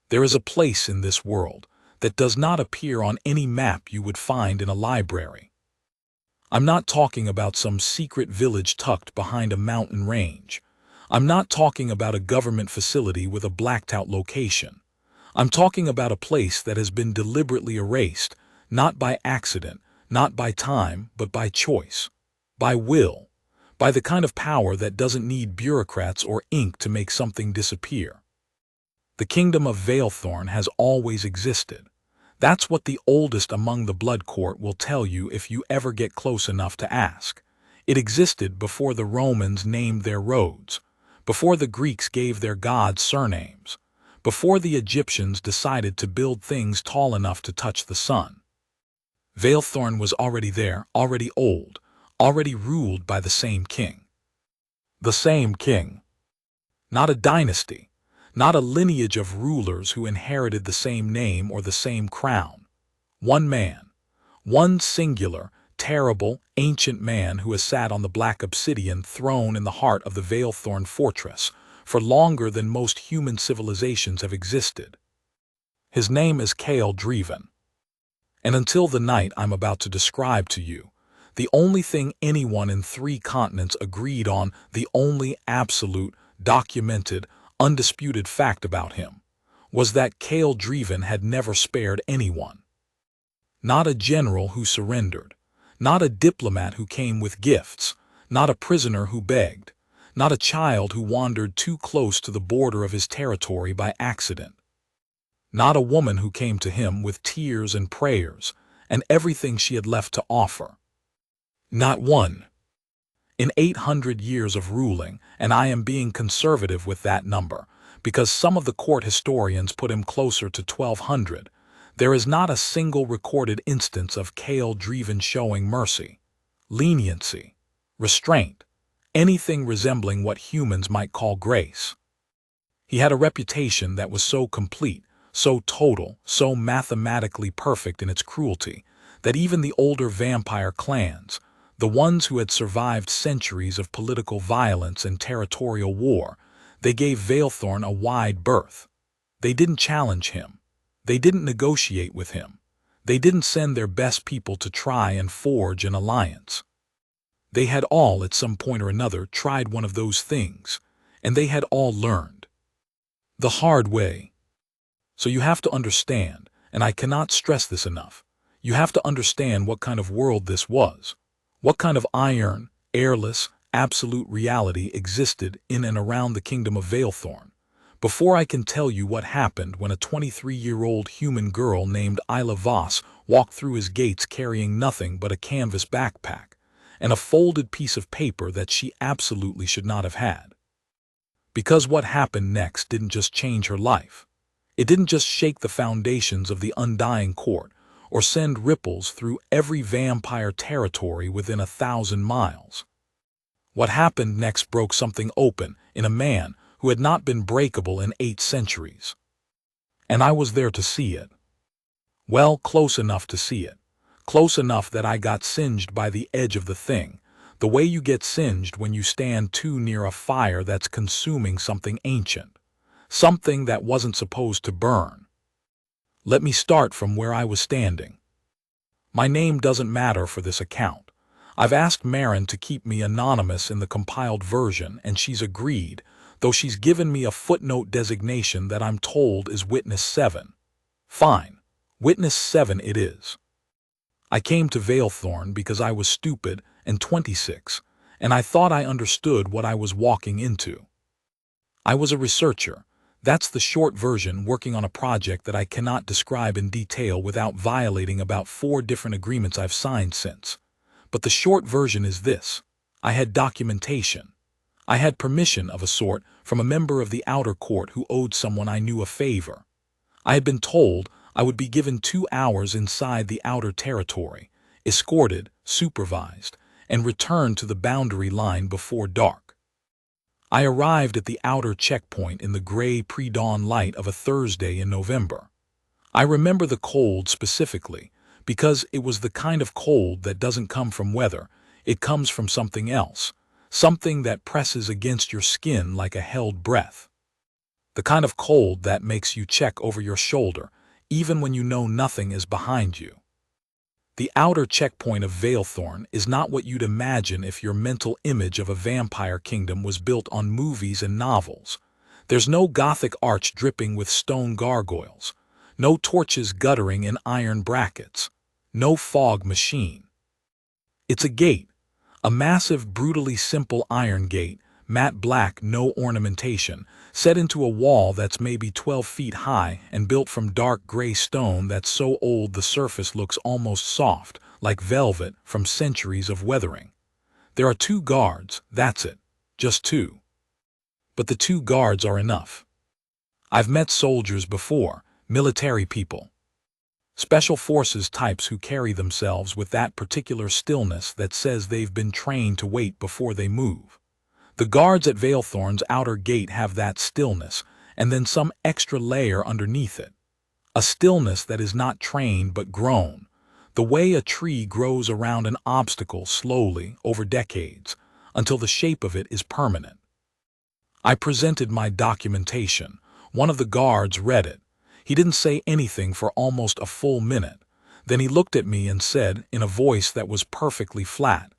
There is a place in this world that does not appear on any map you would find in a library. I'm not talking about some secret village tucked behind a mountain range. I'm not talking about a government facility with a blacked-out location. I'm talking about a place that has been deliberately erased, not by accident, not by time, but by choice, by will, by the kind of power that doesn't need bureaucrats or ink to make something disappear. The kingdom of Veilthorn has always existed. That's what the oldest among the Blood Court will tell you if you ever get close enough to ask. It existed before the Romans named their roads, before the Greeks gave their gods surnames, before the Egyptians decided to build things tall enough to touch the sun. Veilthorn was already there, already old, already ruled by the same king. The same king. Not a dynasty, not a lineage of rulers who inherited the same name or the same crown. One man, one singular, terrible, ancient man who has sat on the black obsidian throne in the heart of the Veilthorn fortress for longer than most human civilizations have existed. His name is Chaol Dreven. And until the night I'm about to describe to you, the only thing anyone in 3 continents agreed on, the only absolute, documented, undisputed fact about him, was that Chaol Dreven had never spared anyone. Not a general who surrendered, not a diplomat who came with gifts, not a prisoner who begged, not a child who wandered too close to the border of his territory by accident. Not a woman who came to him with tears and prayers and everything she had left to offer. Not one. In 800 years of ruling, and I am being conservative with that number, because some of the court historians put him closer to 1200, there is not a single recorded instance of Chaol Dreven showing mercy, leniency, restraint, anything resembling what humans might call grace. He had a reputation that was so complete, so total, so mathematically perfect in its cruelty, that even the older vampire clans, the ones who had survived centuries of political violence and territorial war, they gave Veilthorn a wide berth. They didn't challenge him. They didn't negotiate with him. They didn't send their best people to try and forge an alliance. They had all, at some point or another, tried one of those things, and they had all learned. The hard way. So you have to understand, and I cannot stress this enough, you have to understand what kind of world this was. What kind of iron, airless, absolute reality existed in and around the kingdom of Veilthorn, before I can tell you what happened when a 23-year-old human girl named Isla Voss walked through his gates carrying nothing but a canvas backpack and a folded piece of paper that she absolutely should not have had. Because what happened next didn't just change her life. It didn't just shake the foundations of the Undying Court, or send ripples through every vampire territory within 1,000 miles. What happened next broke something open in a man who had not been breakable in 8 centuries. And I was there to see it. Well, close enough to see it. Close enough that I got singed by the edge of the thing, the way you get singed when you stand too near a fire that's consuming something ancient, something that wasn't supposed to burn. Let me start from where I was standing. My name doesn't matter for this account. I've asked Marin to keep me anonymous in the compiled version, and she's agreed, though she's given me a footnote designation that I'm told is Witness 7. Fine, Witness 7 it is. I came to Veilthorn because I was stupid and 26, and I thought I understood what I was walking into. I was a researcher. That's the short version, working on a project that I cannot describe in detail without violating about 4 different agreements I've signed since. But the short version is this. I had documentation. I had permission of a sort from a member of the outer court who owed someone I knew a favor. I had been told I would be given 2 hours inside the outer territory, escorted, supervised, and returned to the boundary line before dark. I arrived at the outer checkpoint in the gray pre-dawn light of a Thursday in November. I remember the cold specifically because it was the kind of cold that doesn't come from weather, it comes from something else, something that presses against your skin like a held breath. The kind of cold that makes you check over your shoulder, even when you know nothing is behind you. The outer checkpoint of Valethorn is not what you'd imagine if your mental image of a vampire kingdom was built on movies and novels. There's no Gothic arch dripping with stone gargoyles, no torches guttering in iron brackets, no fog machine. It's a gate, a massive, brutally simple iron gate, matte black, no ornamentation, set into a wall that's maybe 12 feet high and built from dark gray stone that's so old the surface looks almost soft, like velvet from centuries of weathering. There are 2 guards, that's it, just 2. But the 2 guards are enough. I've met soldiers before, military people. Special forces types who carry themselves with that particular stillness that says they've been trained to wait before they move. The guards at Valethorn's outer gate have that stillness, and then some extra layer underneath it. A stillness that is not trained but grown, the way a tree grows around an obstacle slowly over decades, until the shape of it is permanent. I presented my documentation. One of the guards read it. He didn't say anything for almost a full minute. Then he looked at me and said, in a voice that was perfectly flat,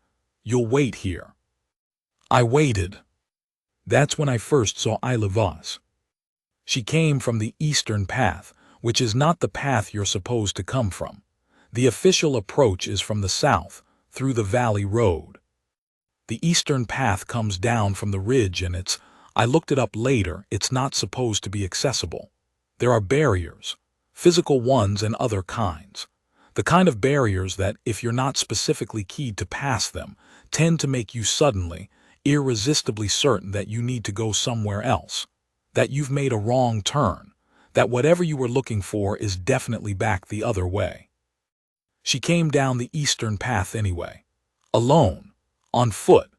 "You'll wait here." I waited. That's when I first saw Isla Vos. She came from the Eastern Path, which is not the path you're supposed to come from. The official approach is from the south, through the Valley Road. The Eastern Path comes down from the ridge and I looked it up later, it's not supposed to be accessible. There are barriers, physical ones and other kinds. The kind of barriers that, if you're not specifically keyed to pass them, tend to make you suddenly, irresistibly certain that you need to go somewhere else, that you've made a wrong turn, that whatever you were looking for is definitely back the other way. She came down the Eastern Path anyway, alone, on foot,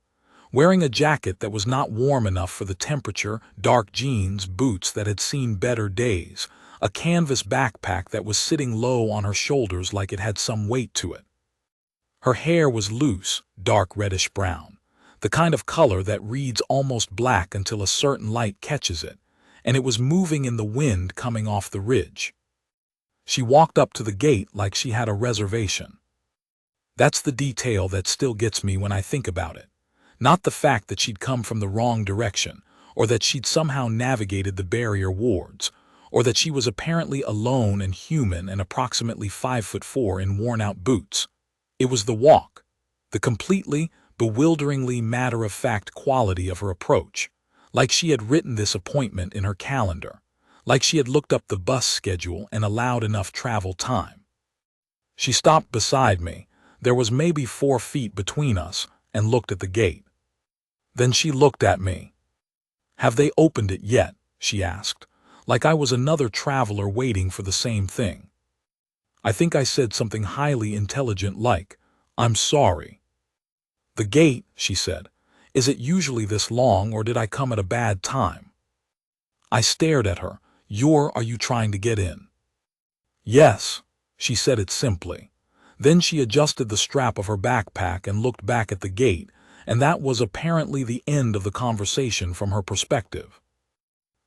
wearing a jacket that was not warm enough for the temperature, dark jeans, boots that had seen better days, a canvas backpack that was sitting low on her shoulders like it had some weight to it. Her hair was loose, dark reddish-brown, the kind of color that reads almost black until a certain light catches it, and it was moving in the wind coming off the ridge. She walked up to the gate like she had a reservation. That's the detail that still gets me when I think about it. Not the fact that she'd come from the wrong direction, or that she'd somehow navigated the barrier wards, or that she was apparently alone and human and approximately 5'4" in worn-out boots. It was the walk, the completely, bewilderingly matter-of-fact quality of her approach, like she had written this appointment in her calendar, like she had looked up the bus schedule and allowed enough travel time. She stopped beside me, there was maybe 4 feet between us, and looked at the gate. Then she looked at me. "Have they opened it yet?" she asked, like I was another traveler waiting for the same thing. I think I said something highly intelligent like, "I'm sorry." "The gate," she said. "Is it usually this long or did I come at a bad time?" I stared at her. Are you trying to get in?" "Yes," she said it simply. Then she adjusted the strap of her backpack and looked back at the gate, and that was apparently the end of the conversation from her perspective.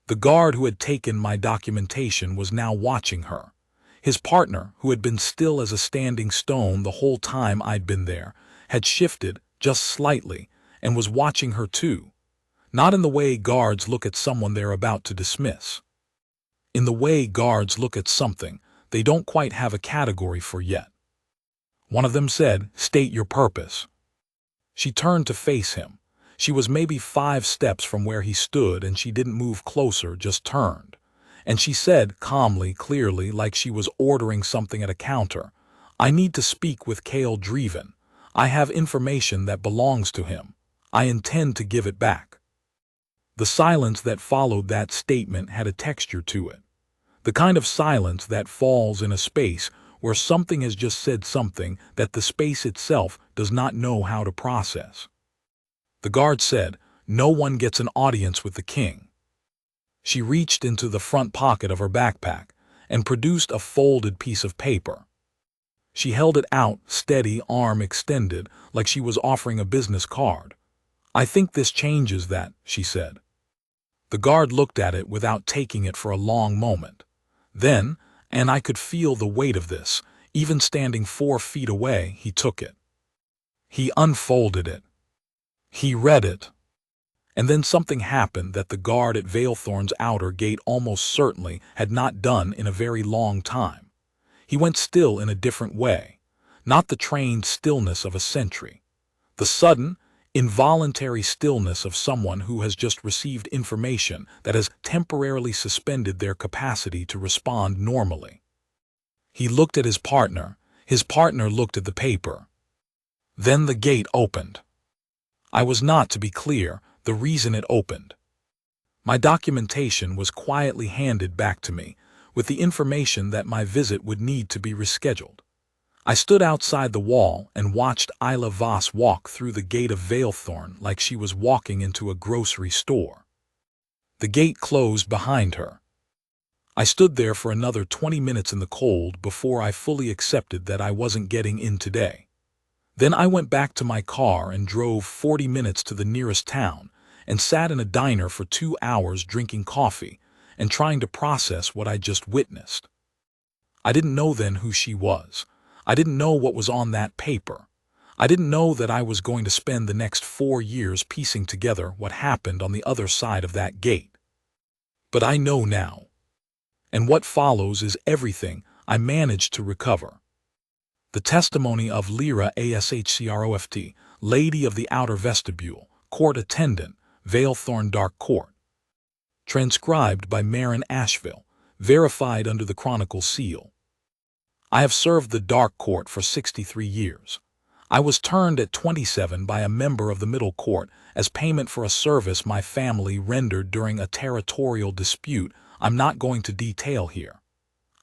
The guard who had taken my documentation was now watching her. His partner, who had been still as a standing stone the whole time I'd been there, had shifted, just slightly, and was watching her too. Not in the way guards look at someone they're about to dismiss. In the way guards look at something they don't quite have a category for yet. One of them said, "State your purpose." She turned to face him. She was maybe 5 steps from where he stood and she didn't move closer, just turned. And she said, calmly, clearly, like she was ordering something at a counter, "I need to speak with Cale Dreven. I have information that belongs to him. I intend to give it back." The silence that followed that statement had a texture to it. The kind of silence that falls in a space where something has just said something that the space itself does not know how to process. The guard said, "No one gets an audience with the king." She reached into the front pocket of her backpack and produced a folded piece of paper. She held it out, steady, arm extended, like she was offering a business card. "I think this changes that," she said. The guard looked at it without taking it for a long moment. Then, and I could feel the weight of this, even standing 4 feet away, he took it. He unfolded it. He read it. And then something happened that the guard at Valethorn's outer gate almost certainly had not done in a very long time. He went still in a different way, not the trained stillness of a sentry, the sudden, involuntary stillness of someone who has just received information that has temporarily suspended their capacity to respond normally. He looked at his partner looked at the paper. Then the gate opened. I was not, to be clear, the reason it opened. My documentation was quietly handed back to me, with the information that my visit would need to be rescheduled. I stood outside the wall and watched Isla Voss walk through the gate of Valethorn like she was walking into a grocery store. The gate closed behind her. I stood there for another 20 minutes in the cold before I fully accepted that I wasn't getting in today. Then I went back to my car and drove 40 minutes to the nearest town and sat in a diner for 2 hours drinking coffee and trying to process what I just witnessed. I didn't know then who she was. I didn't know what was on that paper. I didn't know that I was going to spend the next 4 years piecing together what happened on the other side of that gate. But I know now. And what follows is everything I managed to recover. The testimony of Lyra Ashcroft, Lady of the Outer Vestibule, Court Attendant, Valethorn Dark Court. Transcribed by Marin Asheville, verified under the Chronicle seal. I have served the Dark Court for 63 years. I was turned at 27 by a member of the Middle Court as payment for a service my family rendered during a territorial dispute I'm not going to detail here.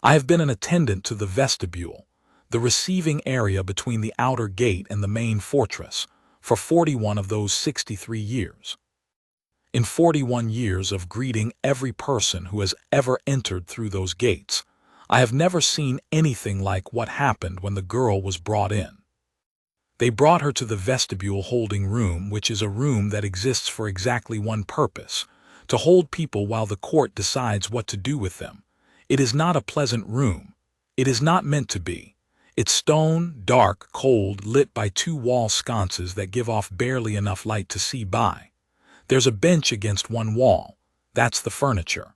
I have been an attendant to the vestibule, the receiving area between the outer gate and the main fortress, for 41 of those 63 years. In 41 years of greeting every person who has ever entered through those gates, I have never seen anything like what happened when the girl was brought in. They brought her to the vestibule holding room, which is a room that exists for exactly one purpose, to hold people while the court decides what to do with them. It is not a pleasant room. It is not meant to be. It's stone, dark, cold, lit by 2 wall sconces that give off barely enough light to see by. There's a bench against one wall. That's the furniture.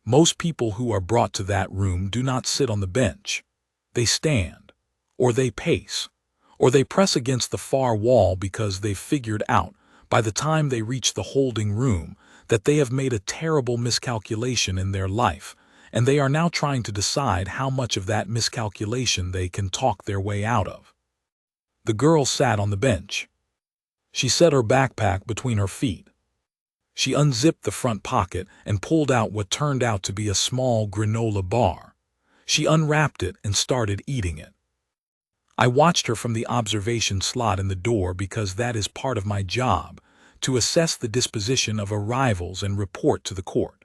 Most people who are brought to that room do not sit on the bench. They stand, or they pace, or they press against the far wall because they've figured out, by the time they reach the holding room, that they have made a terrible miscalculation in their life, and they are now trying to decide how much of that miscalculation they can talk their way out of. The girl sat on the bench. She set her backpack between her feet. She unzipped the front pocket and pulled out what turned out to be a small granola bar. She unwrapped it and started eating it. I watched her from the observation slot in the door because that is part of my job, to assess the disposition of arrivals and report to the court.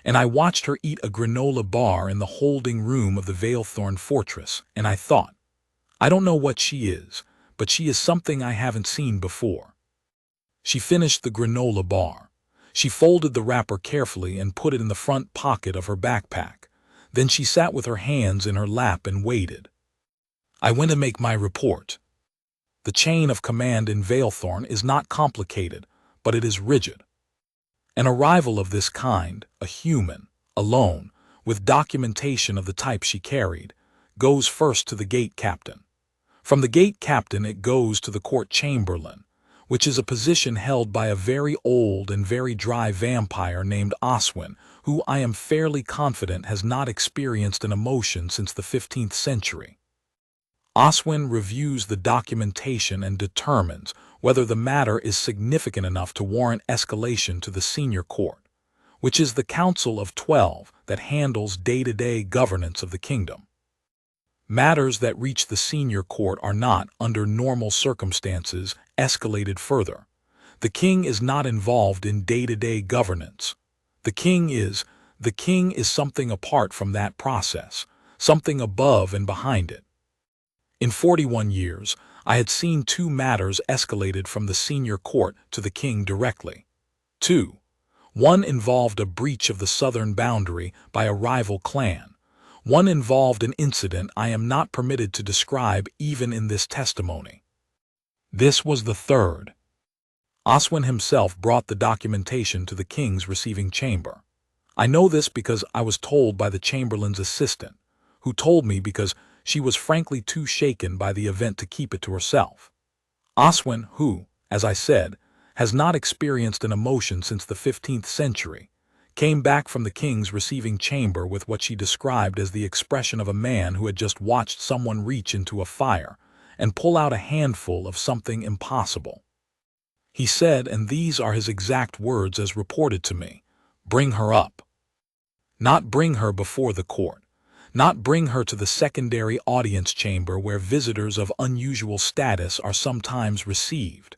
And I watched her eat a granola bar in the holding room of the Valethorn Fortress, and I thought, I don't know what she is, but she is something I haven't seen before. She finished the granola bar. She folded the wrapper carefully and put it in the front pocket of her backpack. Then she sat with her hands in her lap and waited. I went to make my report. The chain of command in Valethorn is not complicated, but it is rigid. An arrival of this kind, a human, alone, with documentation of the type she carried, goes first to the gate captain. From the gate captain it goes to the court chamberlain, which is a position held by a very old and very dry vampire named Oswin, who I am fairly confident has not experienced an emotion since the 15th century. Oswin reviews the documentation and determines whether the matter is significant enough to warrant escalation to the senior court, which is the Council of 12 that handles day-to-day governance of the kingdom. Matters that reach the senior court are not, under normal circumstances, escalated further. The king is not involved in day-to-day governance. The king is something apart from that process, something above and behind it. In 41 years, I had seen 2 matters escalated from the senior court to the king directly. 2. One involved a breach of the southern boundary by a rival clan. One involved an incident I am not permitted to describe even in this testimony. This was the third. Oswin himself brought the documentation to the king's receiving chamber. I know this because I was told by the chamberlain's assistant, who told me because she was frankly too shaken by the event to keep it to herself. Oswin, who, as I said, has not experienced an emotion since the 15th century, came back from the king's receiving chamber with what she described as the expression of a man who had just watched someone reach into a fire and pull out a handful of something impossible. He said, and these are his exact words as reported to me, "Bring her up." Not bring her before the court, not bring her to the secondary audience chamber where visitors of unusual status are sometimes received.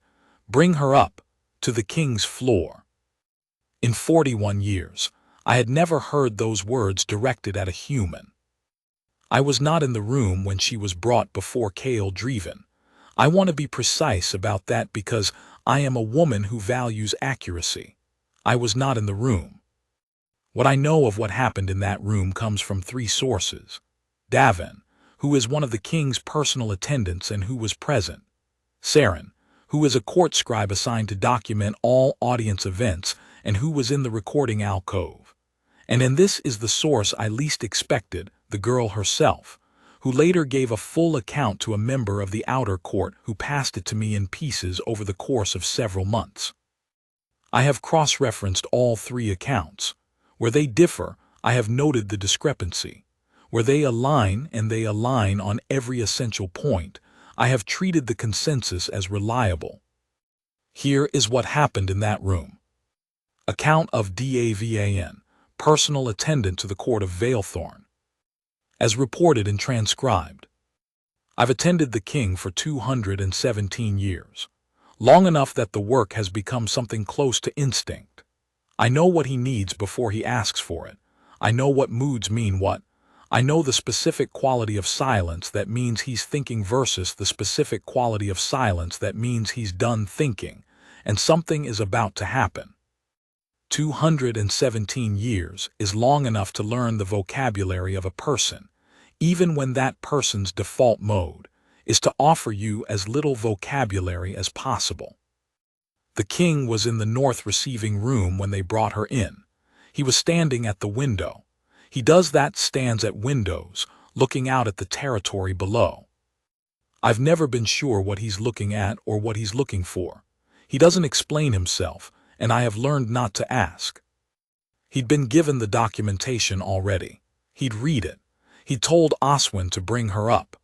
Bring her up to the king's floor. In 41 years, I had never heard those words directed at a human. I was not in the room when she was brought before Kale Dreven. I want to be precise about that because I am a woman who values accuracy. I was not in the room. What I know of what happened in that room comes from 3 sources. Davin, who is one of the king's personal attendants and who was present. Saren, who is a court scribe assigned to document all audience events and who was in the recording alcove. And this is the source I least expected, the girl herself, who later gave a full account to a member of the outer court who passed it to me in pieces over the course of several months. I have cross-referenced all 3 accounts. Where they differ, I have noted the discrepancy. Where they align, and they align on every essential point, I have treated the consensus as reliable. Here is what happened in that room. Account of Davan, personal attendant to the court of Valethorn. As reported and transcribed. I've attended the king for 217 years. Long enough that the work has become something close to instinct. I know what he needs before he asks for it. I know what moods mean what. I know the specific quality of silence that means he's thinking versus the specific quality of silence that means he's done thinking, and something is about to happen. 217 years is long enough to learn the vocabulary of a person, even when that person's default mode is to offer you as little vocabulary as possible. The king was in the north receiving room when they brought her in. He was standing at the window. He does that, stands at windows, looking out at the territory below. I've never been sure what he's looking at or what he's looking for. He doesn't explain himself, and I have learned not to ask. He'd been given the documentation already. He'd read it. He'd told Oswin to bring her up.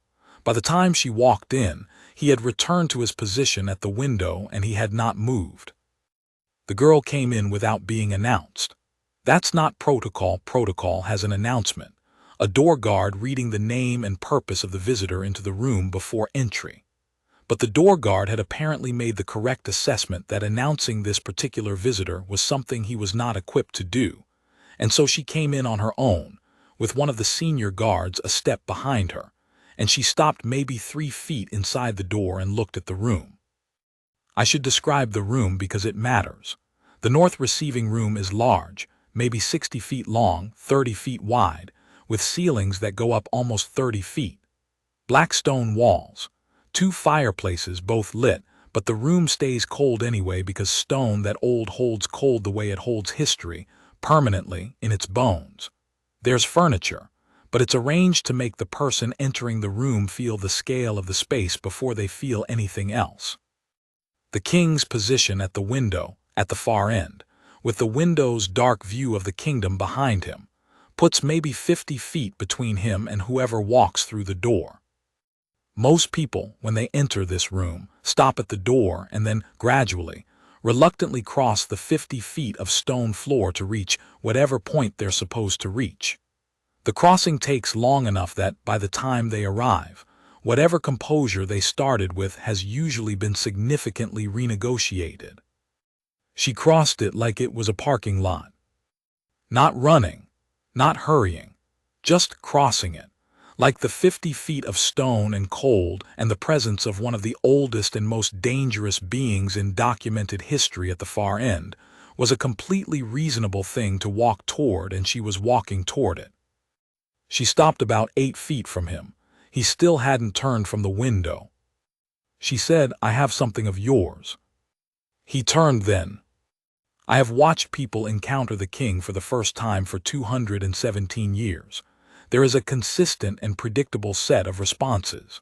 By the time she walked in, he had returned to his position at the window and he had not moved. The girl came in without being announced. That's not protocol. Protocol has an announcement, a door guard reading the name and purpose of the visitor into the room before entry. But the door guard had apparently made the correct assessment that announcing this particular visitor was something he was not equipped to do, and so she came in on her own, with one of the senior guards a step behind her, and she stopped maybe 3 feet inside the door and looked at the room. I should describe the room because it matters. The north receiving room is large, maybe 60 feet long, 30 feet wide, with ceilings that go up almost 30 feet. Black stone walls. 2 fireplaces both lit, but the room stays cold anyway because stone that old holds cold the way it holds history, permanently, in its bones. There's furniture, but it's arranged to make the person entering the room feel the scale of the space before they feel anything else. The king's position at the window, at the far end, with the window's dark view of the kingdom behind him, puts maybe 50 feet between him and whoever walks through the door. Most people, when they enter this room, stop at the door and then, gradually, reluctantly cross the 50 feet of stone floor to reach whatever point they're supposed to reach. The crossing takes long enough that, by the time they arrive, whatever composure they started with has usually been significantly renegotiated. She crossed it like it was a parking lot. Not running, not hurrying, just crossing it, like the 50 feet of stone and cold and the presence of one of the oldest and most dangerous beings in documented history at the far end, was a completely reasonable thing to walk toward, and she was walking toward it. She stopped about 8 feet from him. He still hadn't turned from the window. She said, "I have something of yours." He turned then. I have watched people encounter the king for the first time for 217 years. There is a consistent and predictable set of responses.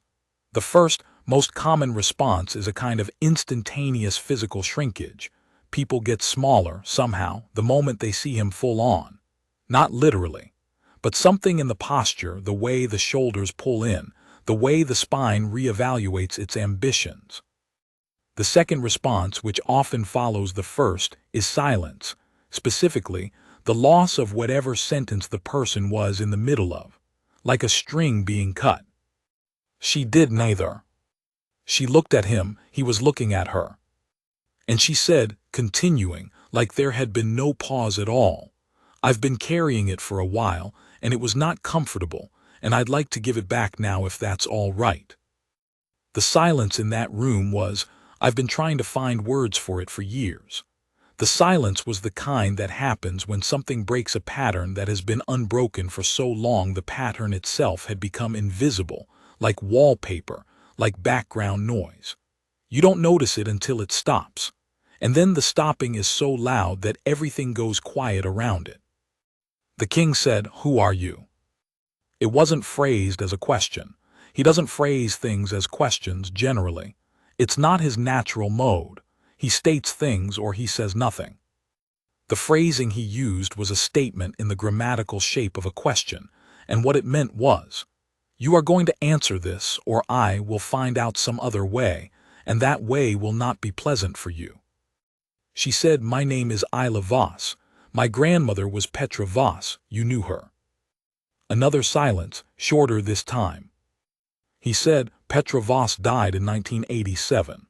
The first, most common response is a kind of instantaneous physical shrinkage. People get smaller, somehow, the moment they see him full on. Not literally, but something in the posture, the way the shoulders pull in, the way the spine reevaluates its ambitions. The second response, which often follows the first, is silence, specifically, the loss of whatever sentence the person was in the middle of, like a string being cut. She did neither. She looked at him, he was looking at her. And she said, continuing, like there had been no pause at all, "I've been carrying it for a while, and it was not comfortable, and I'd like to give it back now if that's all right." The silence in that room was, I've been trying to find words for it for years. The silence was the kind that happens when something breaks a pattern that has been unbroken for so long the pattern itself had become invisible, like wallpaper, like background noise. You don't notice it until it stops. And then the stopping is so loud that everything goes quiet around it. The king said, "Who are you?" It wasn't phrased as a question. He doesn't phrase things as questions generally. It's not his natural mode. He states things or he says nothing. The phrasing he used was a statement in the grammatical shape of a question, and what it meant was, "You are going to answer this, or I will find out some other way, and that way will not be pleasant for you." She said, "My name is Isla Voss. My grandmother was Petra Voss. You knew her." Another silence, shorter this time. He said, "Petra Voss died in 1987.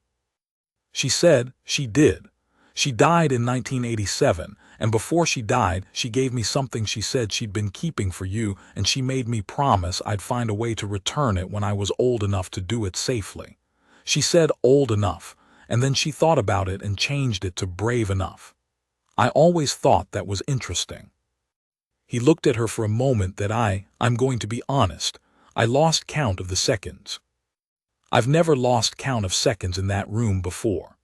She said, "She did. She died in 1987, and before she died, she gave me something she said she'd been keeping for you, and she made me promise I'd find a way to return it when I was old enough to do it safely." She said old enough, and then she thought about it and changed it to brave enough. I always thought that was interesting. He looked at her for a moment that I'm going to be honest, I lost count of the seconds. I've never lost count of seconds in that room before.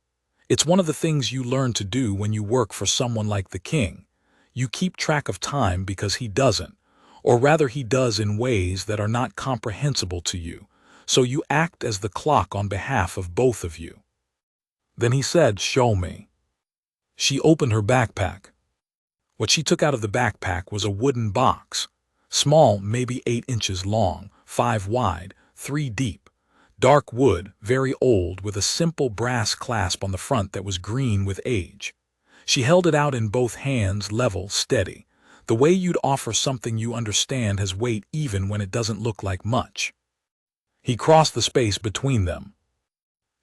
It's one of the things you learn to do when you work for someone like the king. You keep track of time because he doesn't, or rather he does in ways that are not comprehensible to you, so you act as the clock on behalf of both of you. Then he said, "Show me." She opened her backpack. What she took out of the backpack was a wooden box, small, maybe 8 inches long, 5 wide, 3 deep, dark wood, very old, with a simple brass clasp on the front that was green with age. She held it out in both hands, level, steady, the way you'd offer something you understand has weight even when it doesn't look like much. He crossed the space between them.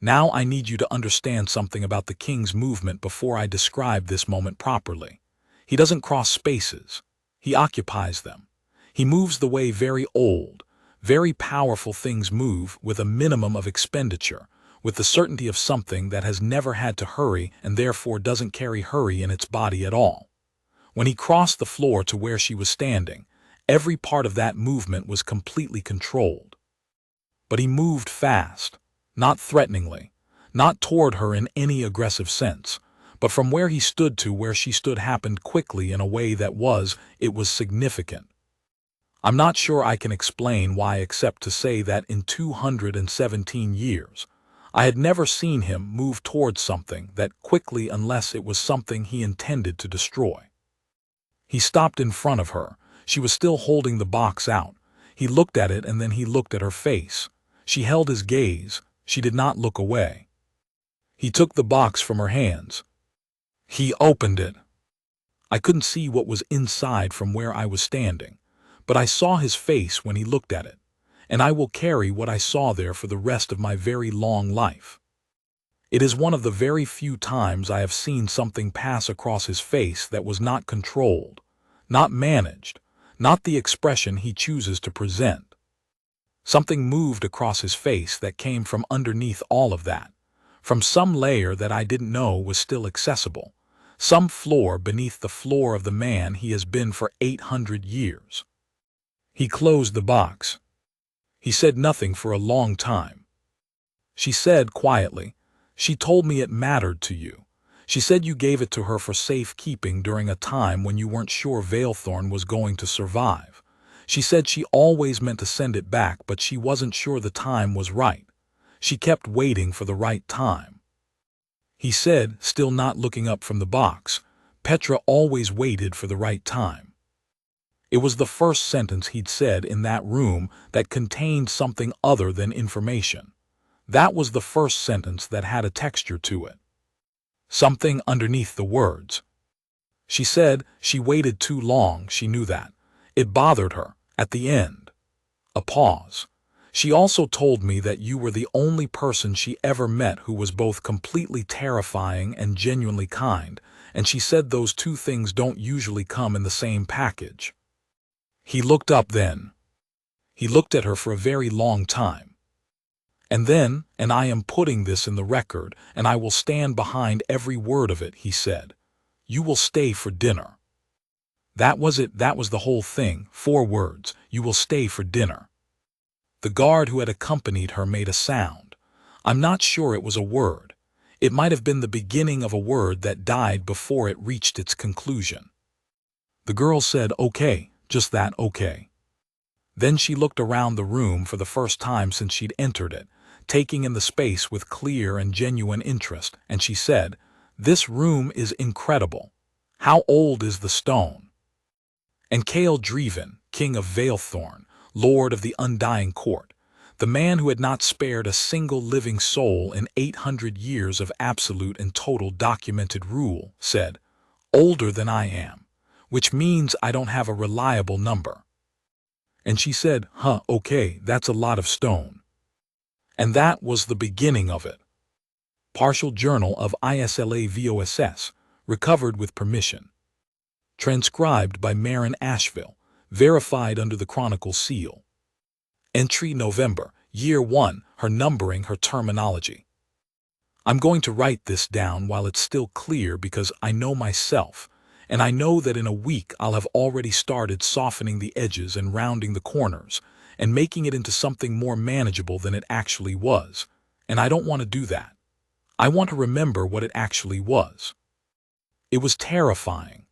"Now I need you to understand something about the king's movement before I describe this moment properly. He doesn't cross spaces. He occupies them. He moves the way very old, very powerful things move, with a minimum of expenditure, with the certainty of something that has never had to hurry and therefore doesn't carry hurry in its body at all. When he crossed the floor to where she was standing, every part of that movement was completely controlled. But he moved fast. Not threateningly, not toward her in any aggressive sense, but from where he stood to where she stood happened quickly in a way that was significant. I'm not sure I can explain why except to say that in 217 years, I had never seen him move towards something that quickly unless it was something he intended to destroy. He stopped in front of her. She was still holding the box out. He looked at it and then he looked at her face. She held his gaze. She did not look away. He took the box from her hands. He opened it. I couldn't see what was inside from where I was standing, but I saw his face when he looked at it, and I will carry what I saw there for the rest of my very long life. It is one of the very few times I have seen something pass across his face that was not controlled, not managed, not the expression he chooses to present. Something moved across his face that came from underneath all of that, from some layer that I didn't know was still accessible, some floor beneath the floor of the man he has been for 800 years. He closed the box. He said nothing for a long time. She said quietly, "She told me it mattered to you. She said you gave it to her for safekeeping during a time when you weren't sure Valethorn was going to survive. She said she always meant to send it back, but she wasn't sure the time was right. She kept waiting for the right time." He said, still not looking up from the box, "Petra always waited for the right time." It was the first sentence he'd said in that room that contained something other than information. That was the first sentence that had a texture to it. Something underneath the words. She said she waited too long, she knew that. It bothered her, at the end. A pause. "She also told me that you were the only person she ever met who was both completely terrifying and genuinely kind, and she said those two things don't usually come in the same package." He looked up then. He looked at her for a very long time. "And then, and I am putting this in the record, and I will stand behind every word of it," he said, "you will stay for dinner." That was it, that was the whole thing, 4 words, "You will stay for dinner." The guard who had accompanied her made a sound. I'm not sure it was a word. It might have been the beginning of a word that died before it reached its conclusion. The girl said, "Okay," just that, "okay." Then she looked around the room for the first time since she'd entered it, taking in the space with clear and genuine interest, and she said, "This room is incredible. How old is the stone?" And Kael Dreven, king of Valethorn, lord of the Undying Court, the man who had not spared a single living soul in 800 years of absolute and total documented rule, said, "Older than I am, which means I don't have a reliable number." And she said, "Huh, okay, that's a lot of stone." And that was the beginning of it. Partial Journal of ISLA VOSS, recovered with permission. Transcribed by Marin Asheville, verified under the Chronicle seal. Entry November, Year 1, her numbering, her terminology. I'm going to write this down while it's still clear because I know myself, and I know that in a week I'll have already started softening the edges and rounding the corners and making it into something more manageable than it actually was, and I don't want to do that. I want to remember what it actually was. It was terrifying.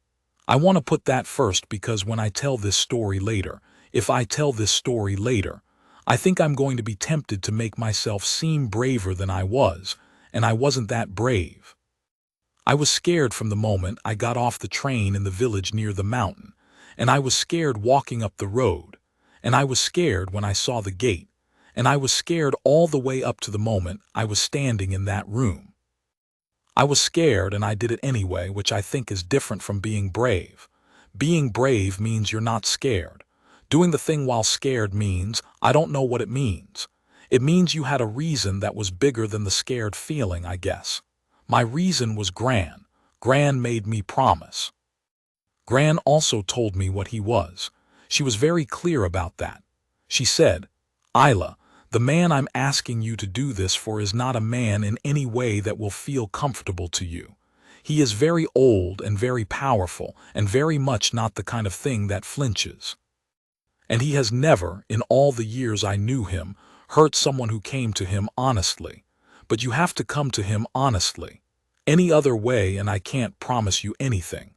I want to put that first because when I tell this story later, if I tell this story later, I think I'm going to be tempted to make myself seem braver than I was, and I wasn't that brave. I was scared from the moment I got off the train in the village near the mountain, and I was scared walking up the road, and I was scared when I saw the gate, and I was scared all the way up to the moment I was standing in that room. I was scared and I did it anyway, which I think is different from being brave. Being brave means you're not scared. Doing the thing while scared means, I don't know what it means. It means you had a reason that was bigger than the scared feeling, I guess. My reason was Gran. Gran made me promise. Gran also told me what he was. She was very clear about that. She said, "Isla, the man I'm asking you to do this for is not a man in any way that will feel comfortable to you. He is very old and very powerful and very much not the kind of thing that flinches. And he has never, in all the years I knew him, hurt someone who came to him honestly. But you have to come to him honestly. Any other way and I can't promise you anything."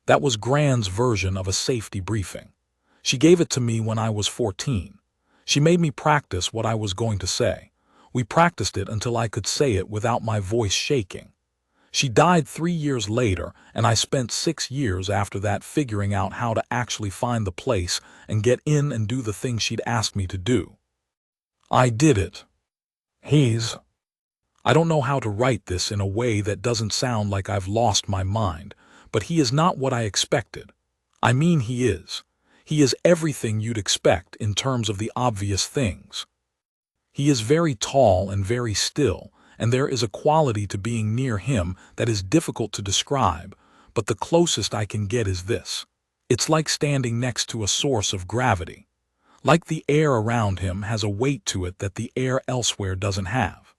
That was Gran's version of a safety briefing. She gave it to me when I was 14. She made me practice what I was going to say. We practiced it until I could say it without my voice shaking. She died 3 years later, and I spent 6 years after that figuring out how to actually find the place and get in and do the thing she'd asked me to do. I did it. I don't know how to write this in a way that doesn't sound like I've lost my mind, but he is not what I expected. I mean, he is. He is everything you'd expect in terms of the obvious things. He is very tall and very still, and there is a quality to being near him that is difficult to describe, but the closest I can get is this. It's like standing next to a source of gravity. Like the air around him has a weight to it that the air elsewhere doesn't have.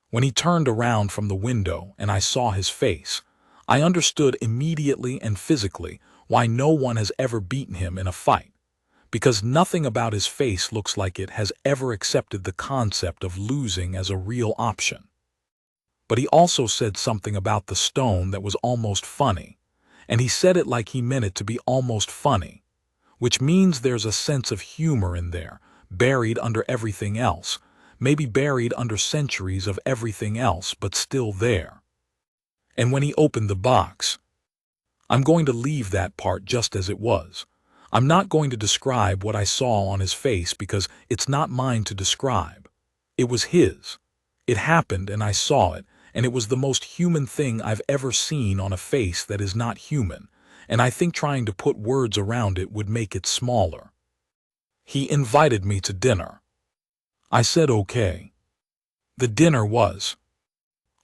When he turned around from the window and I saw his face, I understood immediately and physically why no one has ever beaten him in a fight, because nothing about his face looks like it has ever accepted the concept of losing as a real option. But he also said something about the stone that was almost funny, and he said it like he meant it to be almost funny, which means there's a sense of humor in there, buried under everything else, maybe buried under centuries of everything else, but still there. And when he opened the box, I'm going to leave that part just as it was. I'm not going to describe what I saw on his face because it's not mine to describe. It was his. It happened and I saw it, and it was the most human thing I've ever seen on a face that is not human, and I think trying to put words around it would make it smaller. He invited me to dinner. I said okay. The dinner was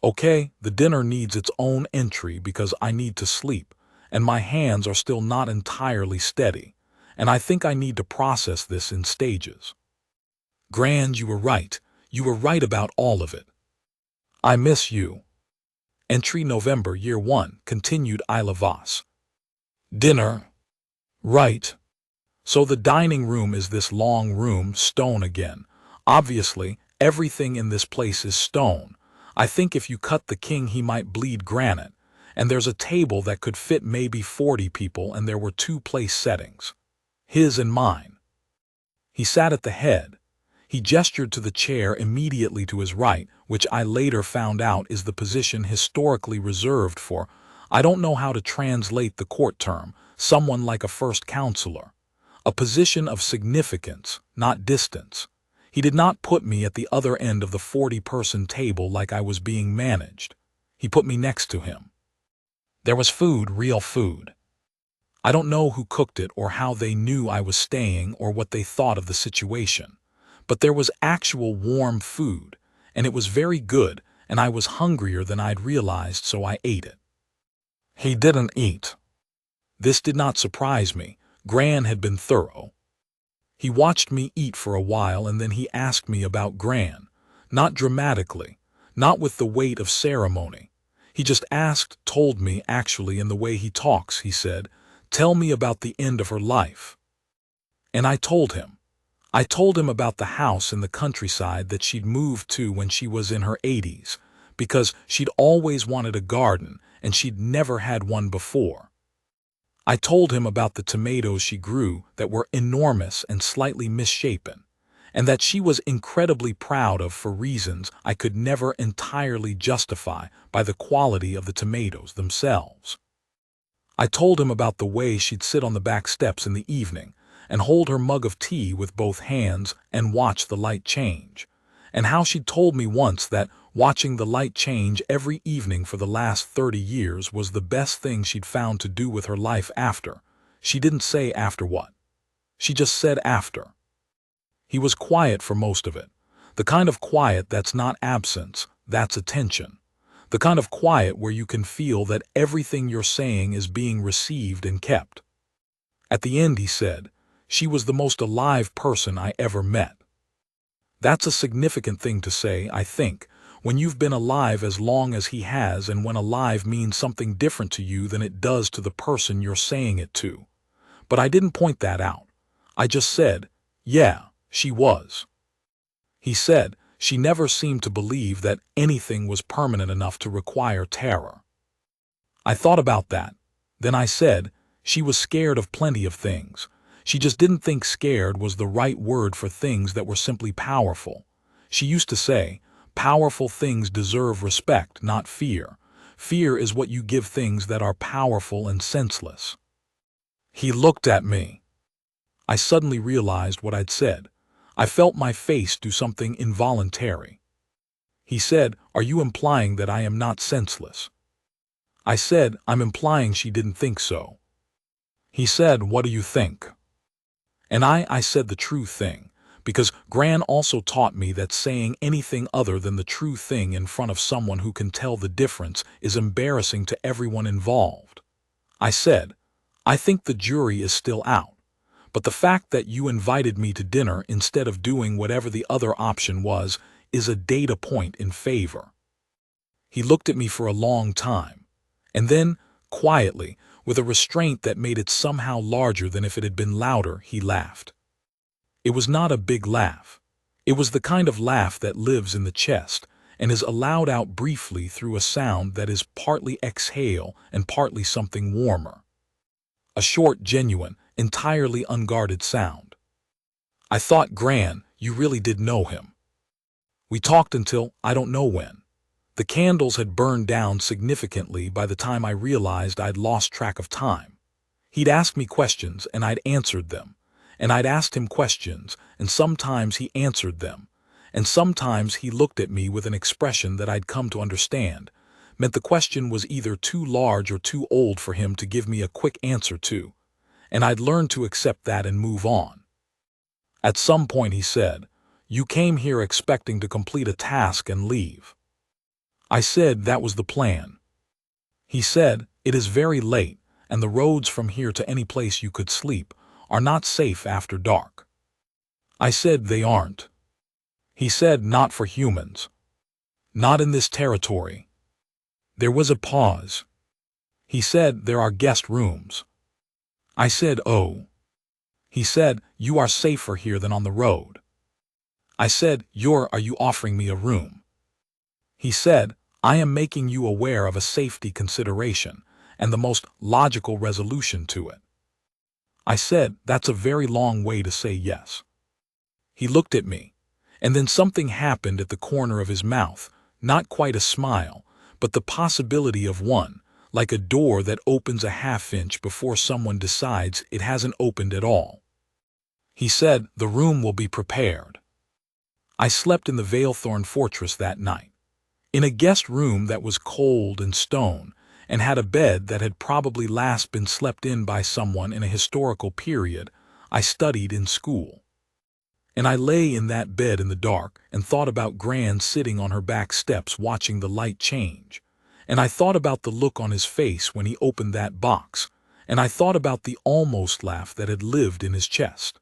okay. The dinner needs its own entry because I need to sleep, and my hands are still not entirely steady, and I think I need to process this in stages. Grand, you were right. You were right about all of it. I miss you. Entry November Year 1, continued Isla Voss. Dinner. Right. So the dining room is this long room, stone again. Obviously, everything in this place is stone. I think if you cut the king he might bleed granite, and there's a table that could fit maybe 40 people, and there were 2 place settings. His and mine. He sat at the head. He gestured to the chair immediately to his right, which I later found out is the position historically reserved for, I don't know how to translate the court term, someone like a first counselor. A position of significance, not distance. He did not put me at the other end of the 40-person table like I was being managed. He put me next to him. There was food, real food. I don't know who cooked it or how they knew I was staying or what they thought of the situation. But there was actual warm food, and it was very good, and I was hungrier than I'd realized, so I ate it. He didn't eat. This did not surprise me. Gran had been thorough. He watched me eat for a while, and then he asked me about Gran. Not dramatically, not with the weight of ceremony. He just asked, told me, actually, in the way he talks, he said, "Tell me about the end of her life." And I told him. I told him about the house in the countryside that she'd moved to when she was in her 80s, because she'd always wanted a garden and she'd never had one before. I told him about the tomatoes she grew that were enormous and slightly misshapen, and that she was incredibly proud of for reasons I could never entirely justify by the quality of the tomatoes themselves. I told him about the way she'd sit on the back steps in the evening and hold her mug of tea with both hands and watch the light change, and how she'd told me once that watching the light change every evening for the last 30 years was the best thing she'd found to do with her life after. She didn't say after what. She just said after. He was quiet for most of it. The kind of quiet that's not absence, that's attention. The kind of quiet where you can feel that everything you're saying is being received and kept. At the end he said, "She was the most alive person I ever met." That's a significant thing to say, I think, when you've been alive as long as he has, and when alive means something different to you than it does to the person you're saying it to. But I didn't point that out. I just said, yeah, she was. He said, she never seemed to believe that anything was permanent enough to require terror. I thought about that. Then I said, she was scared of plenty of things. She just didn't think scared was the right word for things that were simply powerful. She used to say, powerful things deserve respect, not fear. Fear is what you give things that are powerful and senseless. He looked at me. I suddenly realized what I'd said. I felt my face do something involuntary. He said, "Are you implying that I am not senseless?" I said, "I'm implying she didn't think so." He said, "What do you think?" And I said the true thing, because Gran also taught me that saying anything other than the true thing in front of someone who can tell the difference is embarrassing to everyone involved. I said, "I think the jury is still out, but the fact that you invited me to dinner instead of doing whatever the other option was is a data point in favor." He looked at me for a long time, And then, quietly, with a restraint that made it somehow larger than if it had been louder, he laughed. It was not a big laugh. It was the kind of laugh that lives in the chest and is allowed out briefly through a sound that is partly exhale and partly something warmer. A short, genuine, entirely unguarded sound. I thought, Gran, you really did know him. We talked until I don't know when. The candles had burned down significantly by the time I realized I'd lost track of time. He'd asked me questions and I'd answered them, and I'd asked him questions, and sometimes he answered them, and sometimes he looked at me with an expression that I'd come to understand meant the question was either too large or too old for him to give me a quick answer to, and I'd learned to accept that and move on. At some point he said, "You came here expecting to complete a task and leave." I said that was the plan. He said, "It is very late, and the roads from here to any place you could sleep are not safe after dark." I said they aren't. He said, "Not for humans. Not in this territory." There was a pause. He said, "There are guest rooms." I said, "Oh." He said, "You are safer here than on the road." I said, Are you offering me a room?" He said, "I am making you aware of a safety consideration and the most logical resolution to it." I said, "That's a very long way to say yes." He looked at me, and then something happened at the corner of his mouth, not quite a smile, but the possibility of one, like a door that opens a half-inch before someone decides it hasn't opened at all. He said, "The room will be prepared." I slept in the Valethorn Fortress that night, in a guest room that was cold and stone, and had a bed that had probably last been slept in by someone in a historical period I studied in school. And I lay in that bed in the dark and thought about Gran sitting on her back steps watching the light change, and I thought about the look on his face when he opened that box, and I thought about the almost laugh that had lived in his chest.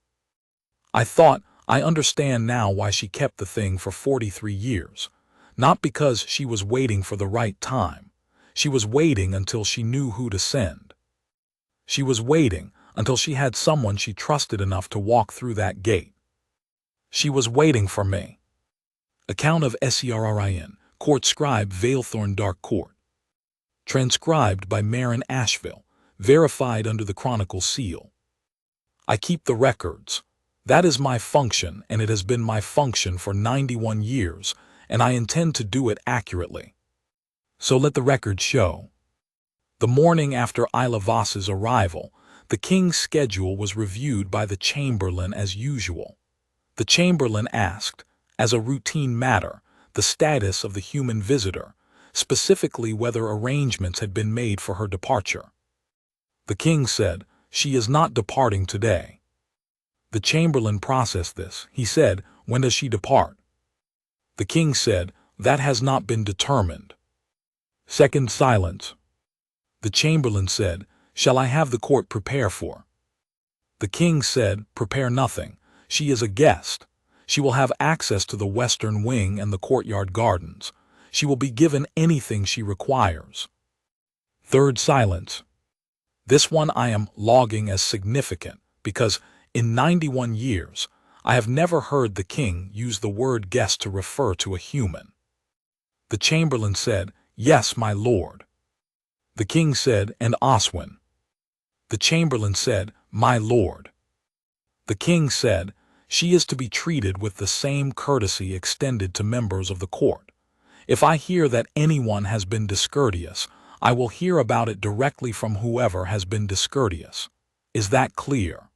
I thought, I understand now why she kept the thing for 43 years. Not because she was waiting for the right time. She was waiting until she knew who to send. She was waiting until she had someone she trusted enough to walk through that gate. She was waiting for me. Account of Serrin, Court Scribe, Valethorn Dark Court. Transcribed by Marin Asheville, verified under the Chronicle seal. I keep the records. That is my function, and it has been my function for 91 years, and I intend to do it accurately. So let the record show. The morning after Isla Voss's arrival, the king's schedule was reviewed by the chamberlain as usual. The chamberlain asked, as a routine matter, the status of the human visitor, specifically whether arrangements had been made for her departure. The king said, "She is not departing today." The chamberlain processed this. He said, "When does she depart?" The king said, "That has not been determined." Second silence. The chamberlain said, "Shall I have the court prepare for?" The king said, "Prepare nothing. She is a guest. She will have access to the western wing and the courtyard gardens. She will be given anything she requires." Third silence. This one I am logging as significant because, in 91 years, I have never heard the king use the word guest to refer to a human. The chamberlain said, "Yes, my lord." The king said, "And Oswin?" The chamberlain said, "My lord." The king said, "She is to be treated with the same courtesy extended to members of the court. If I hear that anyone has been discourteous, I will hear about it directly from whoever has been discourteous. Is that clear?"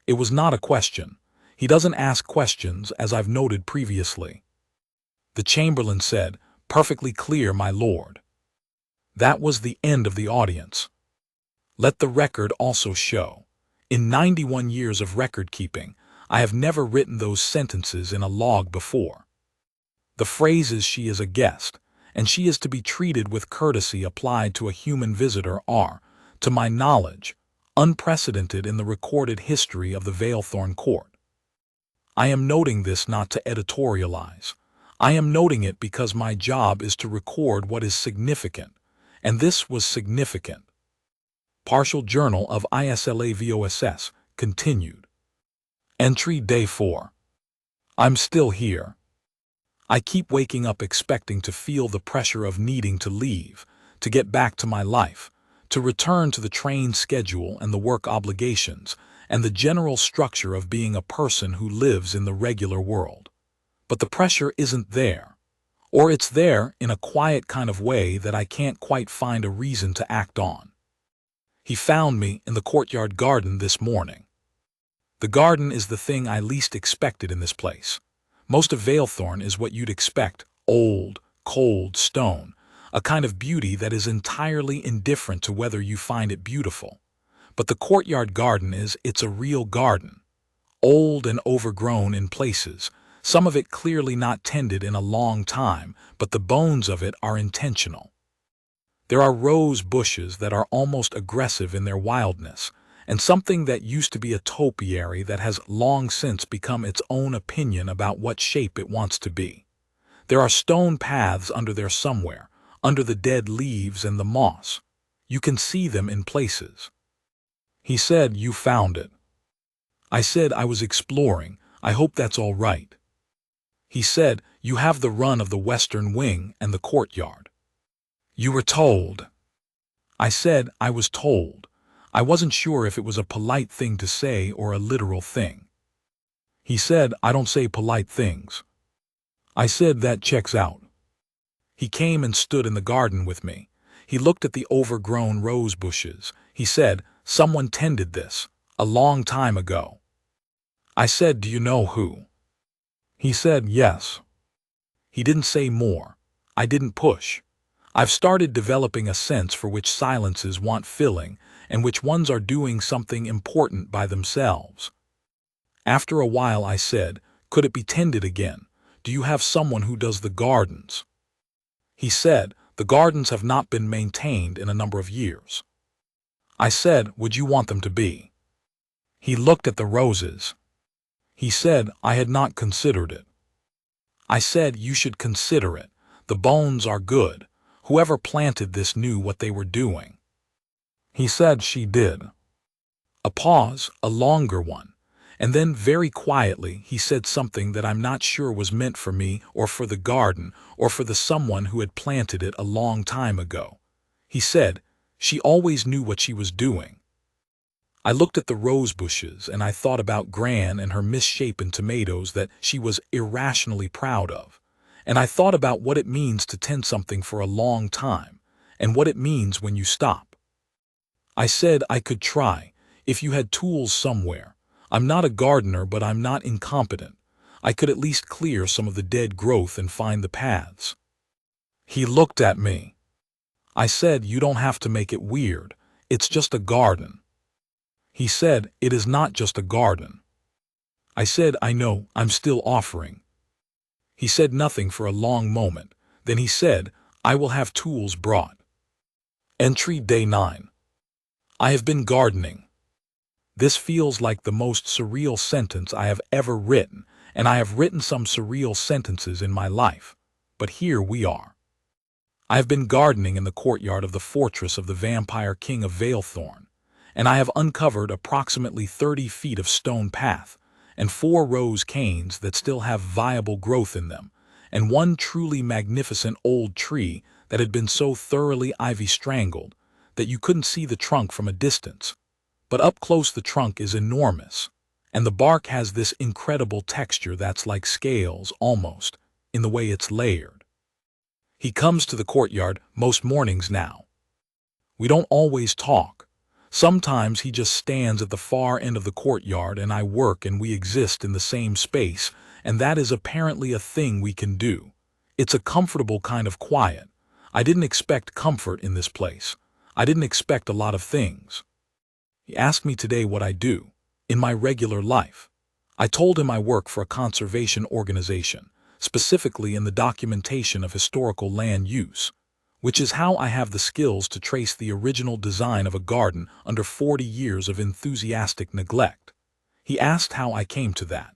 It was not a question. He doesn't ask questions, as I've noted previously. The chamberlain said, "Perfectly clear, my lord." That was the end of the audience. Let the record also show. In 91 years of record-keeping, I have never written those sentences in a log before. The phrases "she is a guest" and "she is to be treated with courtesy" applied to a human visitor are, to my knowledge, unprecedented in the recorded history of the Valethorn Court. I am noting this not to editorialize. I am noting it because my job is to record what is significant, And this was significant. Partial Journal of ISLAVOSS continued. Entry Day 4. I'm still here. I keep waking up expecting to feel the pressure of needing to leave, to get back to my life, to return to the train schedule and the work obligations, and the general structure of being a person who lives in the regular world. But the pressure isn't there. Or it's there in a quiet kind of way that I can't quite find a reason to act on. He found me in the courtyard garden this morning. The garden is the thing I least expected in this place. Most of Valethorn is what you'd expect, old, cold stone, a kind of beauty that is entirely indifferent to whether you find it beautiful. But the courtyard garden it's a real garden. Old and overgrown in places, some of it clearly not tended in a long time, but the bones of it are intentional. There are rose bushes that are almost aggressive in their wildness, and something that used to be a topiary that has long since become its own opinion about what shape it wants to be. There are stone paths under there somewhere, under the dead leaves and the moss. You can see them in places. He said, "You found it." I said, "I was exploring. I hope that's all right." He said, "You have the run of the western wing and the courtyard." "You were told." I said, "I was told." I wasn't sure if it was a polite thing to say or a literal thing. He said, "I don't say polite things." I said, "That checks out." He came and stood in the garden with me. He looked at the overgrown rose bushes. He said, "Someone tended this, a long time ago." I said, "Do you know who?" He said, "Yes." He didn't say more. I didn't push. I've started developing a sense for which silences want filling and which ones are doing something important by themselves. After a while I said, "Could it be tended again? Do you have someone who does the gardens?" He said, "The gardens have not been maintained in a number of years." I said, "Would you want them to be?" He looked at the roses. He said, "I had not considered it." I said, "You should consider it. The bones are good. Whoever planted this knew what they were doing." He said, "She did." A pause, a longer one, and then very quietly he said something that I'm not sure was meant for me or for the garden or for the someone who had planted it a long time ago. He said, "She always knew what she was doing." I looked at the rose bushes and I thought about Gran and her misshapen tomatoes that she was irrationally proud of. And I thought about what it means to tend something for a long time and what it means when you stop. I said I could try, if you had tools somewhere. I'm not a gardener, but I'm not incompetent. I could at least clear some of the dead growth and find the paths. He looked at me. I said, "You don't have to make it weird. It's just a garden." He said, "It is not just a garden." I said, "I know, I'm still offering." He said nothing for a long moment. Then he said, "I will have tools brought." Entry Day 9. I have been gardening. This feels like the most surreal sentence I have ever written, and I have written some surreal sentences in my life. But here we are. I have been gardening in the courtyard of the fortress of the vampire king of Valethorn, and I have uncovered approximately 30 feet of stone path, and 4 rose canes that still have viable growth in them, and one truly magnificent old tree that had been so thoroughly ivy-strangled that you couldn't see the trunk from a distance. But up close the trunk is enormous, and the bark has this incredible texture that's like scales, almost, in the way it's layered. He comes to the courtyard most mornings now. We don't always talk. Sometimes he just stands at the far end of the courtyard and I work and we exist in the same space, and that is apparently a thing we can do. It's a comfortable kind of quiet. I didn't expect comfort in this place. I didn't expect a lot of things. He asked me today what I do in my regular life. I told him I work for a conservation organization, specifically in the documentation of historical land use, which is how I have the skills to trace the original design of a garden under 40 years of enthusiastic neglect. He asked how I came to that.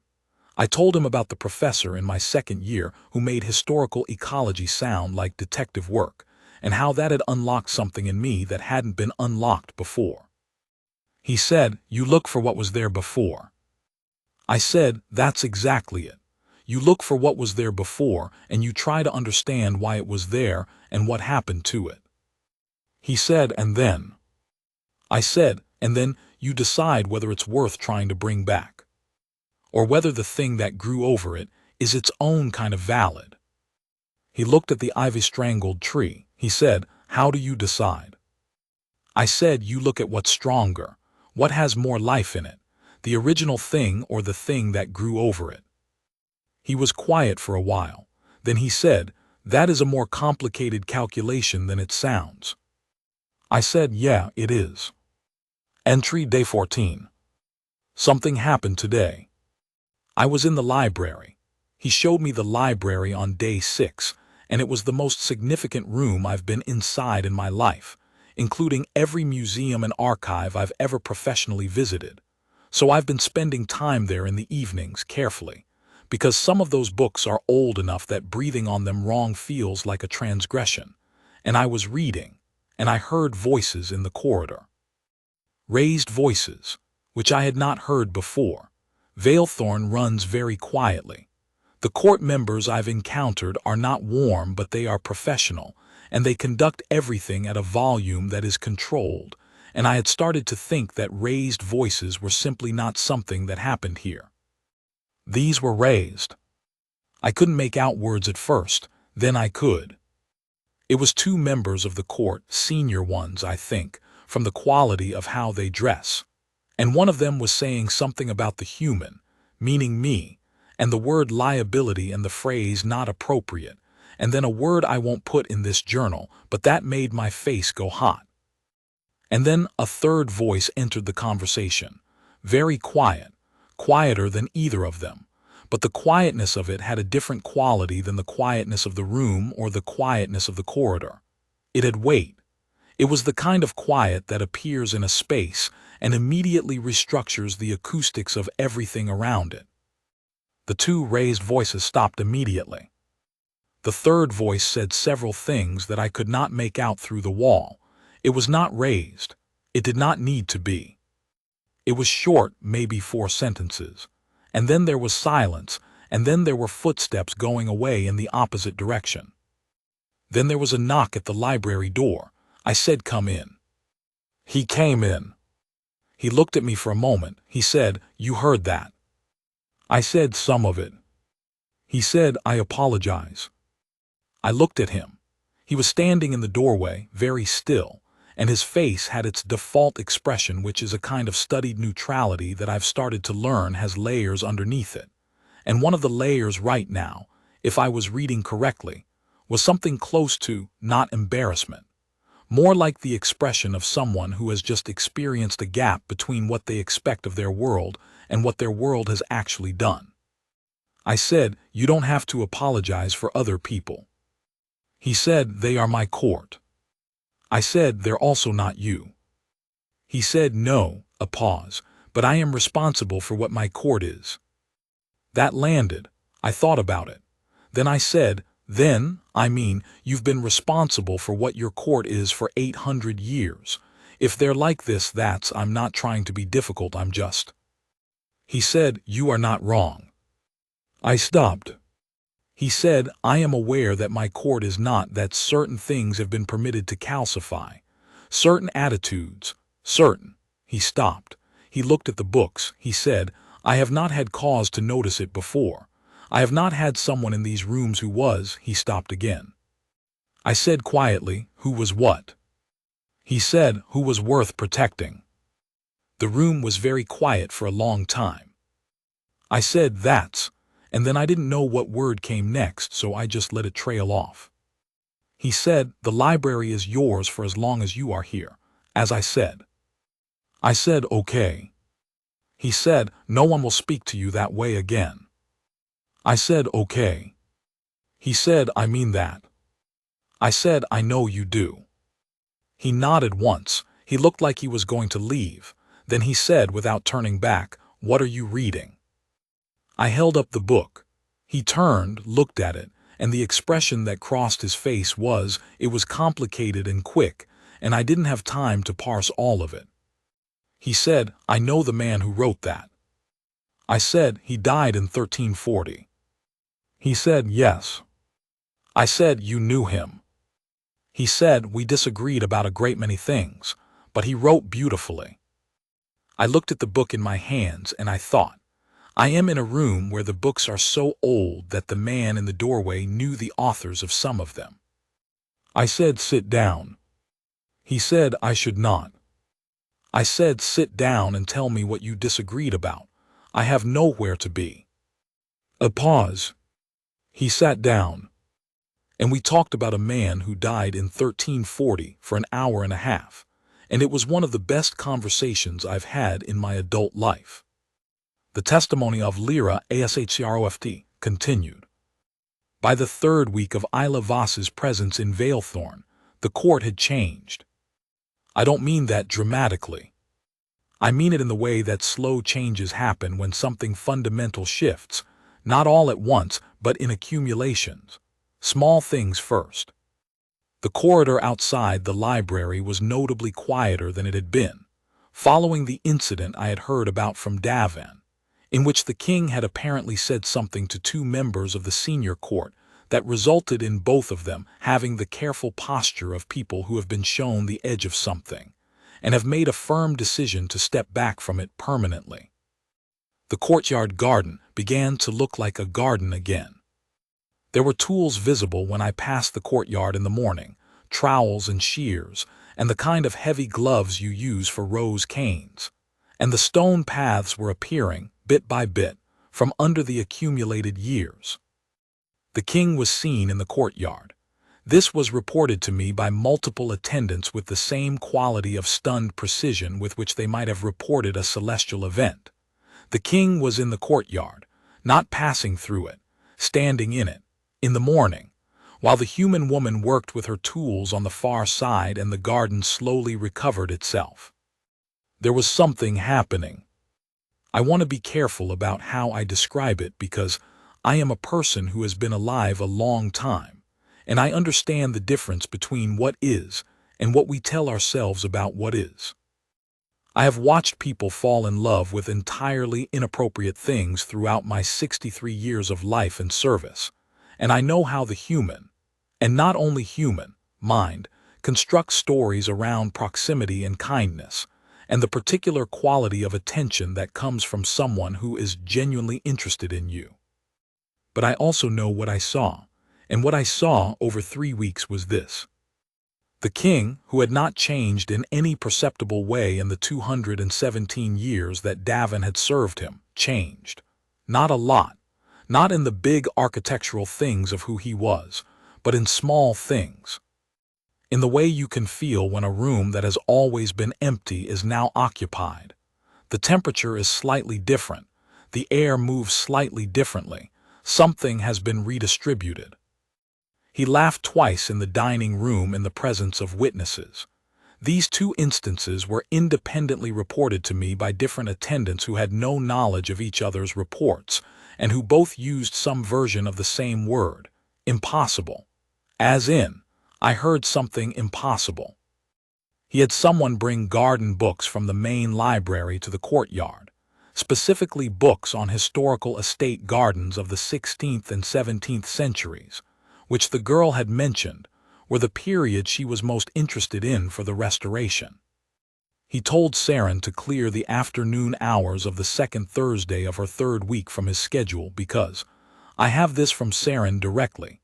I told him about the professor in my second year who made historical ecology sound like detective work, and how that had unlocked something in me that hadn't been unlocked before. He said, "You look for what was there before." I said, "That's exactly it. You look for what was there before, and you try to understand why it was there and what happened to it." He said, "And then?" I said, "And then you decide whether it's worth trying to bring back, or whether the thing that grew over it is its own kind of valid." He looked at the ivy-strangled tree. He said, "How do you decide?" I said, "You look at what's stronger, what has more life in it, the original thing or the thing that grew over it." He was quiet for a while. Then he said, "That is a more complicated calculation than it sounds." I said, "Yeah, it is." Entry Day 14. Something happened today. I was in the library. He showed me the library on day 6, and it was the most significant room I've been inside in my life, including every museum and archive I've ever professionally visited. So I've been spending time there in the evenings carefully, because some of those books are old enough that breathing on them wrong feels like a transgression. And I was reading, and I heard voices in the corridor. Raised voices, which I had not heard before. Valethorn runs very quietly. The court members I've encountered are not warm, but they are professional, and they conduct everything at a volume that is controlled, and I had started to think that raised voices were simply not something that happened here. These were raised. I couldn't make out words at first, then I could. It was 2 members of the court, senior ones, I think, from the quality of how they dress. And one of them was saying something about the human, meaning me, and the word liability and the phrase not appropriate, and then a word I won't put in this journal, but that made my face go hot. And then a third voice entered the conversation, very quiet, quieter than either of them, but the quietness of it had a different quality than the quietness of the room or the quietness of the corridor. It had weight. It was the kind of quiet that appears in a space and immediately restructures the acoustics of everything around it. The 2 raised voices stopped immediately. The third voice said several things that I could not make out through the wall. It was not raised. It did not need to be. It was short, maybe 4 sentences. And then there was silence, and then there were footsteps going away in the opposite direction. Then there was a knock at the library door. I said, "Come in." He came in. He looked at me for a moment. He said, "You heard that?" I said, "Some of it." He said, "I apologize." I looked at him. He was standing in the doorway, very still, and his face had its default expression, which is a kind of studied neutrality that I've started to learn has layers underneath it. And one of the layers right now, if I was reading correctly, was something close to not embarrassment, more like the expression of someone who has just experienced a gap between what they expect of their world and what their world has actually done. I said, "You don't have to apologize for other people." He said, "They are my court." I said, "They're also not you." He said, "No," a pause, "but I am responsible for what my court is." That landed. I thought about it. Then I said, you've been responsible for what your court is for 800 years. If they're like this, I'm not trying to be difficult, I'm just." He said, "You are not wrong." I stopped. He said, "I am aware that my court is not that certain things have been permitted to calcify. Certain attitudes, certain." He stopped. He looked at the books. He said, "I have not had cause to notice it before. I have not had someone in these rooms who was." He stopped again. I said quietly, "Who was what?" He said, "Who was worth protecting." The room was very quiet for a long time. I said, "That's," and then I didn't know what word came next, so I just let it trail off. He said, "The library is yours for as long as you are here," as I said. I said, "Okay." He said, "No one will speak to you that way again." I said, "Okay." He said, "I mean that." I said, "I know you do." He nodded once. He looked like he was going to leave. Then he said, without turning back, "What are you reading?" I held up the book. He turned, looked at it, and the expression that crossed his face was, it was complicated and quick, and I didn't have time to parse all of it. He said, "I know the man who wrote that." I said, "He died in 1340. He said, "Yes." I said, "You knew him." He said, "We disagreed about a great many things, but he wrote beautifully." I looked at the book in my hands and I thought, I am in a room where the books are so old that the man in the doorway knew the authors of some of them. I said, "Sit down." He said, "I should not." I said, "Sit down and tell me what you disagreed about. I have nowhere to be." A pause. He sat down, and we talked about a man who died in 1340 for an hour and a half, and it was one of the best conversations I've had in my adult life. The testimony of Lyra Ashcroft continued. By the third week of Isla Voss's presence in Valethorn, the court had changed. I don't mean that dramatically. I mean it in the way that slow changes happen when something fundamental shifts, not all at once, but in accumulations. Small things first. The corridor outside the library was notably quieter than it had been, following the incident I had heard about from Davin, in which the king had apparently said something to two members of the senior court that resulted in both of them having the careful posture of people who have been shown the edge of something and have made a firm decision to step back from it permanently. The courtyard garden began to look like a garden again. There were tools visible when I passed the courtyard in the morning, trowels and shears, and the kind of heavy gloves you use for rose canes, and the stone paths were appearing, bit by bit, from under the accumulated years. The king was seen in the courtyard. This was reported to me by multiple attendants with the same quality of stunned precision with which they might have reported a celestial event. The king was in the courtyard, not passing through it, standing in it, in the morning, while the human woman worked with her tools on the far side and the garden slowly recovered itself. There was something happening. I want to be careful about how I describe it because I am a person who has been alive a long time, and I understand the difference between what is and what we tell ourselves about what is. I have watched people fall in love with entirely inappropriate things throughout my 63 years of life and service, and I know how the human, and not only human, mind constructs stories around proximity and kindness, and the particular quality of attention that comes from someone who is genuinely interested in you. But I also know what I saw, and what I saw over 3 weeks was this. The king, who had not changed in any perceptible way in the 217 years that Davin had served him, changed. Not a lot, not in the big architectural things of who he was, but in small things. In the way you can feel when a room that has always been empty is now occupied. The temperature is slightly different, the air moves slightly differently, something has been redistributed. He laughed twice in the dining room in the presence of witnesses. These two instances were independently reported to me by different attendants who had no knowledge of each other's reports, and who both used some version of the same word, impossible. As in, I heard something impossible. He had someone bring garden books from the main library to the courtyard, specifically books on historical estate gardens of the 16th and 17th centuries, which the girl had mentioned were the period she was most interested in for the restoration. He told Saren to clear the afternoon hours of the second Thursday of her third week from his schedule because, I have this from Saren directly,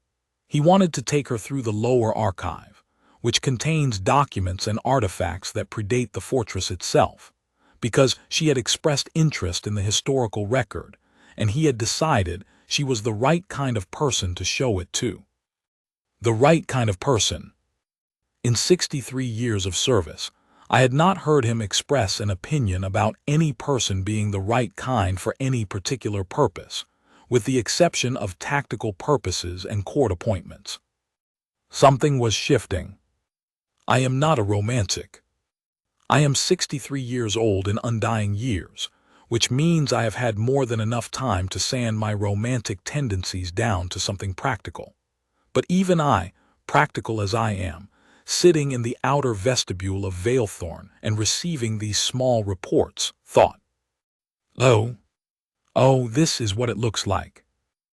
he wanted to take her through the lower archive, which contains documents and artifacts that predate the fortress itself, because she had expressed interest in the historical record, and he had decided she was the right kind of person to show it to. The right kind of person. In 63 years of service, I had not heard him express an opinion about any person being the right kind for any particular purpose, with the exception of tactical purposes and court appointments. Something was shifting. I am not a romantic. I am 63 years old in undying years, which means I have had more than enough time to sand my romantic tendencies down to something practical. But even I, practical as I am, sitting in the outer vestibule of Valethorn and receiving these small reports, thought, oh, this is what it looks like.